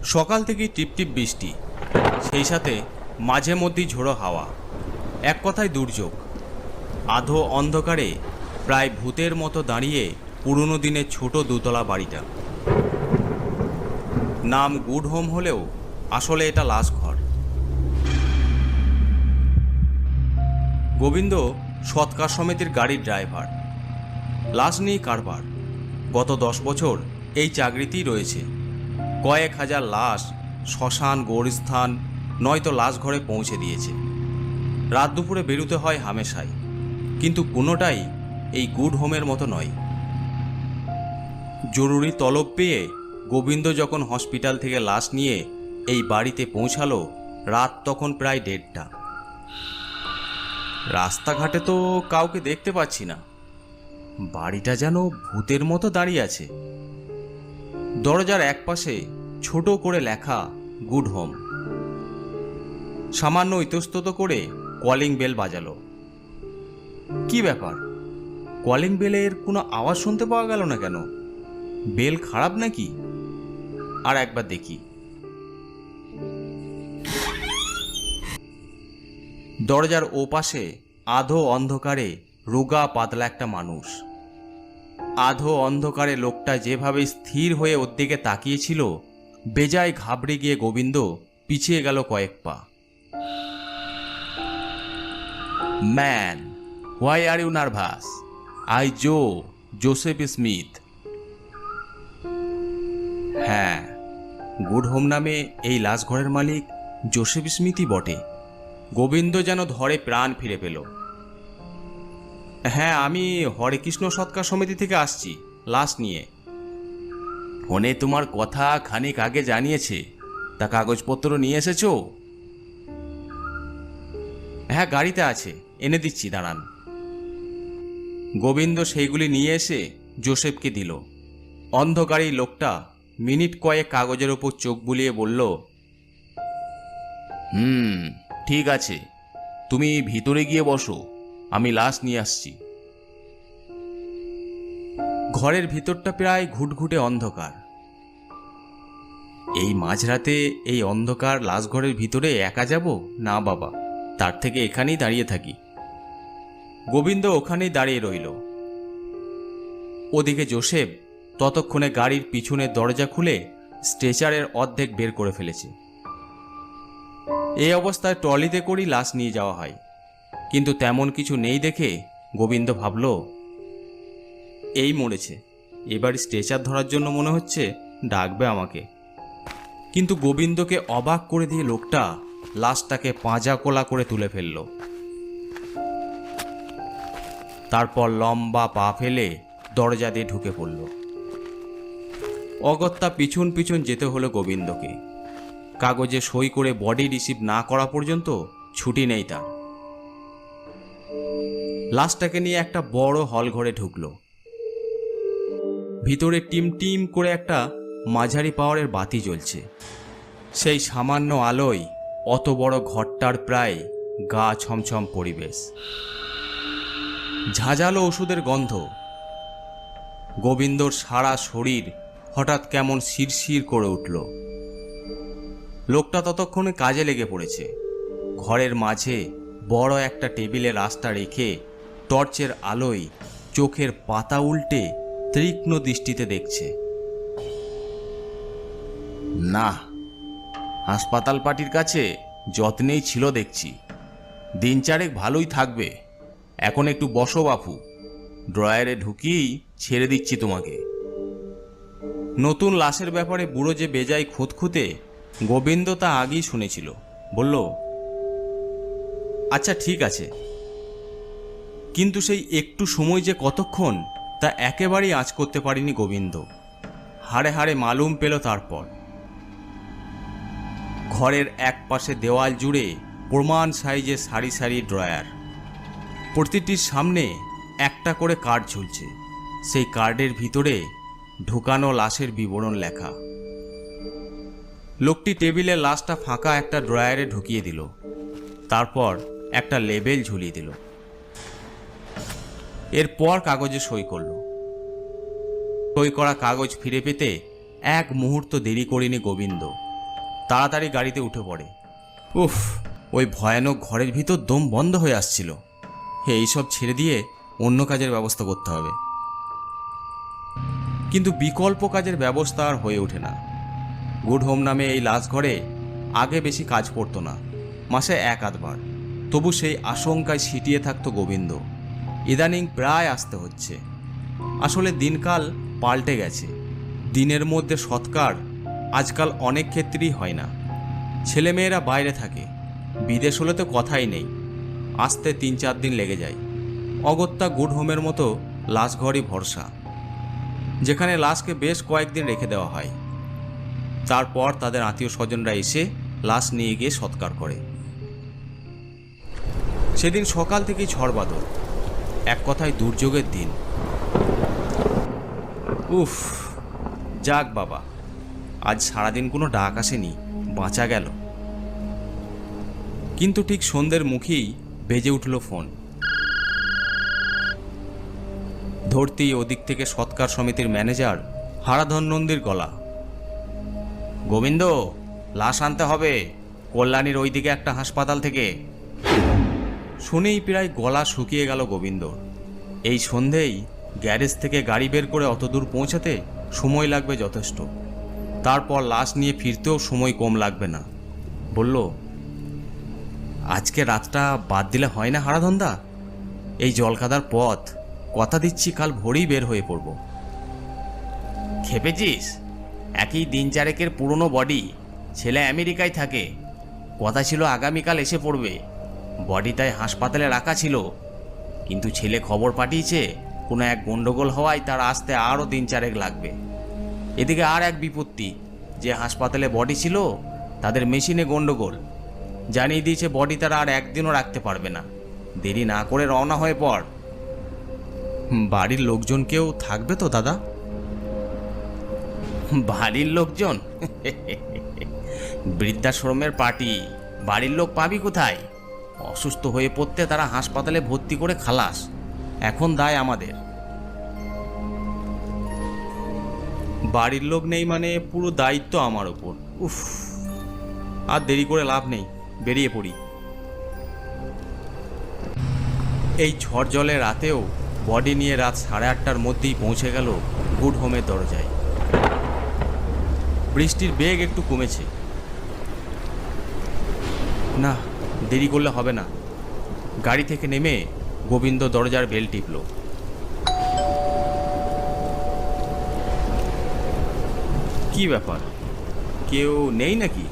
সকাল থেকেই টিপটিপ বৃষ্টি, সেই সাথে মাঝে মধ্যেই ঝোড়ো হাওয়া। এক কথায় দুর্যোগ। আধো অন্ধকারে প্রায় ভূতের মতো দাঁড়িয়ে পুরনো দিনের ছোট দোতলা বাড়িটা। নাম গুড হোম হলেও আসলে এটা লাশ ঘর। গোবিন্দ সৎকার সমিতির গাড়ির ড্রাইভার। লাশ নিয়ে কারবার। গত 10 বছর এই চাকরিতেই রয়েছে। কয়েক হাজার লাশ শ্মশান, গোরস্থান নয়তো লাশ ঘরে পৌঁছে দিয়েছে। রাত দুপুরে বেরোতে হয় হামেশাই, কিন্তু কোনোটাই এই গুড হোমের মতো নয়। জরুরি তলব পেয়ে গোবিন্দ যখন হসপিটাল থেকে লাশ নিয়ে এই বাড়িতে পৌঁছালো, রাত তখন প্রায় 1:30। রাস্তাঘাটে তো কাউকে দেখতে পাচ্ছি না। বাড়িটা যেন ভূতের মতো দাঁড়িয়ে আছে। দরজার একপাশে ছোট করে লেখা গুড হোম। সামান্য ইতস্তত করে কলিং বেল বাজালো। কি ব্যাপার, কলিং বেলের কোনো আওয়াজ শুনতে পাওয়া গেল না কেন? বেল খারাপ নাকি? আর একবার দেখি। দরজার ওপাশে আধো অন্ধকারে রোগা পাতলা একটা মানুষ। আধো অন্ধকারে লোকটা যেভাবে স্থির হয়ে ওর দিকে তাকিয়েছিল, বেজায় ঘাবড়ে গিয়ে গোবিন্দ পিছিয়ে গেল কয়েক পা। Man, why are you nervous? I Joseph Smith. হ্যাঁ, গুড হোম নামে এই লাশ ঘরের মালিক জোসেফ স্মিথই বটে। গোবিন্দ যেন ধরে প্রাণ ফিরে পেল। হ্যাঁ, আমি হরেকৃষ্ণ সৎকার সমিতি থেকে আসছি লাশ নিয়ে। ফোনে তোমার কথা খানিক আগে জানিয়েছে, তা কাগজপত্র নিয়ে এসেছো? হ্যাঁ, গাড়িতে আছে, এনে দিচ্ছি, দাঁড়ান। গোবিন্দ সেইগুলি নিয়ে এসে জোসেফকে দিল। অন্ধকারী লোকটা মিনিট কয়েক কাগজের ওপর চোখ বুলিয়ে বলল, ঠিক আছে, তুমি ভিতরে গিয়ে বসো, আমি লাশ নিয়ে আসছি। ঘরের ভিতরটা প্রায় ঘুটঘুটে অন্ধকার। এই মাঝরাতে এই অন্ধকার লাশ ঘরের ভিতরে একা যাব? না বাবা, তার থেকে এখানেই দাঁড়িয়ে থাকি। গোবিন্দ ওখানেই দাঁড়িয়ে রইল। ওদিকে জোসেফ ততক্ষণে গাড়ির পিছনের দরজা খুলে স্ট্রেচারের অর্ধেক বের করে ফেলেছে। এই অবস্থায় ট্রলিতে করেই লাশ নিয়ে যাওয়া হয়, কিন্তু তেমন কিছু নেই দেখে গোবিন্দ ভাবল, এই মরেছে, এবার স্ট্রেচার ধরার জন্য মনে হচ্ছে ডাকবে আমাকে। কিন্তু গোবিন্দকে অবাক করে দিয়ে লোকটা লাশটাকে পাঁজা কোলা করে তুলে ফেলল। তারপর লম্বা পা ফেলে দরজা দিয়ে ঢুকে পড়ল। অগত্যা পিছন পিছন যেতে হলো গোবিন্দকে। কাগজে সই করে বডি রিসিভ না করা পর্যন্ত ছুটি নেই তার। লাশটাকে নিয়ে একটা বড় হল ঘরে ঢুকল। ভিতরে টিম টিম করে একটা মাঝারি পাওয়ারের বাতি জ্বলছে। সেই সামান্য আলোয় অত বড় ঘরটার প্রায় গা ছমছম পরিবেশ। ঝাঁঝালো ওষুধের গন্ধ। গোবিন্দর সারা শরীর হঠাৎ কেমন শিরশির করে উঠল। লোকটা ততক্ষণে কাজে লেগে পড়েছে। ঘরের মাঝে বড় একটা টেবিলে লাশটা রেখে টর্চের আলোয় চোখের পাতা উল্টে তীক্ষ্ণ দৃষ্টিতে দেখছে। না, হাসপাতাল পার্টির কাছে যত্নেই ছিল দেখছি। দিন চারেক ভালোই থাকবে। এখন একটু বসো বাপু, ড্রয়ারে ঢুকিয়েই ছেড়ে দিচ্ছি তোমাকে। নতুন লাশের ব্যাপারে বুড়ো যে বেজায় খুঁতখুঁতে, গোবিন্দ তা আগেই শুনেছিল। বলল, আচ্ছা ঠিক আছে। কিন্তু সেই একটু সময় যে কতক্ষণ তা একেবারেই আঁচ করতে পারেনি গোবিন্দ। হাড়ে হাড়ে মালুম পেল তারপর। ঘরের এক পাশে দেওয়াল জুড়ে প্রমাণ সাইজে সারি সারি ড্রয়ার। প্রতিটির সামনে একটা করে কার্ড ঝুলছে। সেই কার্ডের ভিতরে ঢুকানো লাশের বিবরণ লেখা। লোকটি টেবিলে লাশটা ফাঁকা একটা ড্রয়ারে ঢুকিয়ে দিল। তারপর একটা লেবেল ঝুলিয়ে দিল। এরপর কাগজে সই করল। সই করা কাগজ ফিরে পেতে এক মুহূর্ত দেরি করেনি গোবিন্দ। তাড়াতাড়ি গাড়িতে উঠে পড়ে। উফ, ওই ভয়ানক ঘরের ভিতর দম বন্ধ হয়ে আসছিল। এইসব ছেড়ে দিয়ে অন্য কাজের ব্যবস্থা করতে হবে। কিন্তু বিকল্প কাজের ব্যবস্থা আর হয়ে ওঠে না। গুড হোম নামে এই লাশ ঘরে আগে বেশি কাজ পড়তো না, মাসে এক আধবার। তবু সেই আশঙ্কায় ছিটিয়ে থাকতো গোবিন্দ। ইদানিং প্রায় আসতে হচ্ছে। আসলে দিনকাল পাল্টে গেছে। দিনের মধ্যে সৎকার আজকাল অনেক ক্ষেত্রেই হয় না। ছেলেমেয়েরা বাইরে থাকে, বিদেশ হলে তো কথাই নেই, আসতে 3-4 দিন লেগে যায়। অগত্যা গুড হোমের মতো লাশঘরই ভরসা, যেখানে লাশকে বেশ কয়েকদিন রেখে দেওয়া হয়। তারপর তাদের আত্মীয় স্বজনরা এসে লাশ নিয়ে গিয়ে সৎকার করে। সেদিন সকাল থেকেই ঝড় বাদল, এক কথায় দুর্যোগের দিন। উফ, যাক বাবা, আজ সারাদিন কোনো ডাক আসেনি, বাঁচা গেল। কিন্তু ঠিক সন্ধ্যের মুখেই বেজে উঠল ফোন। ধরতেই ওদিক থেকে সৎকার সমিতির ম্যানেজার হারাধন নন্দীর গলা। গোবিন্দ, লাশ আনতে হবে কল্যাণীর ওইদিকে একটা হাসপাতাল থেকে। শুনেই প্রায় গলা শুকিয়ে গেল গোবিন্দর। এই সন্ধেই গ্যারেজ থেকে গাড়ি বের করে অত দূর পৌঁছাতে সময় লাগবে যথেষ্ট। তারপর লাশ নিয়ে ফিরতেও সময় কম লাগবে না। বলল, আজকে রাতটা বাদ দিলে হয় না হারাধনদা? এই জলকাদার পথ, কথা দিচ্ছি কাল ভোরেই বের হয়ে পড়ব। খেপেছিস? একই দিন চারেকের পুরনো বডি, ছেলে আমেরিকায় থাকে, কথা ছিল আগামীকাল এসে পড়বে। বডি তাই হাসপাতালে রাখা ছিল, কিন্তু ছেলে খবর পাঠিয়েছে কোনো এক গন্ডগোল হওয়ায় তার আসতে আরও দিন চারেক লাগবে। এদিকে আর এক বিপত্তি, যে হাসপাতালে বডি ছিল তাদের মেশিনে গন্ডগোল, জানিয়ে দিয়েছে বডি তারা আর একদিনও রাখতে পারবে না। দেরি না করে রওনা হয়ে পড়। বাড়ির লোকজন কেউ থাকবে তো দাদা? বাড়ির লোকজন? বৃদ্ধাশ্রমের পার্টি, বাড়ির লোক পাবি কোথায়? অসুস্থ হয়ে পড়তে তারা হাসপাতালে ভর্তি করে খালাস। এখন দায় আমাদের। বাড়ির লোক নেই মানে পুরো দায়িত্ব আমার ওপর। উফ, আর দেরি করে লাভ নেই, বেরিয়ে পড়ি। এই ঝড় জলে রাতেও বডি নিয়ে রাত 8:30টার মধ্যেই পৌঁছে গেল গুড হোমের দরজায়। বৃষ্টির বেগ একটু কমেছে। না, দেরি করলে হবে না। গাড়ি থেকে নেমে গোবিন্দ দরজার বেল টিপল। কি ব্যাপার, কেউ নেই নাকি?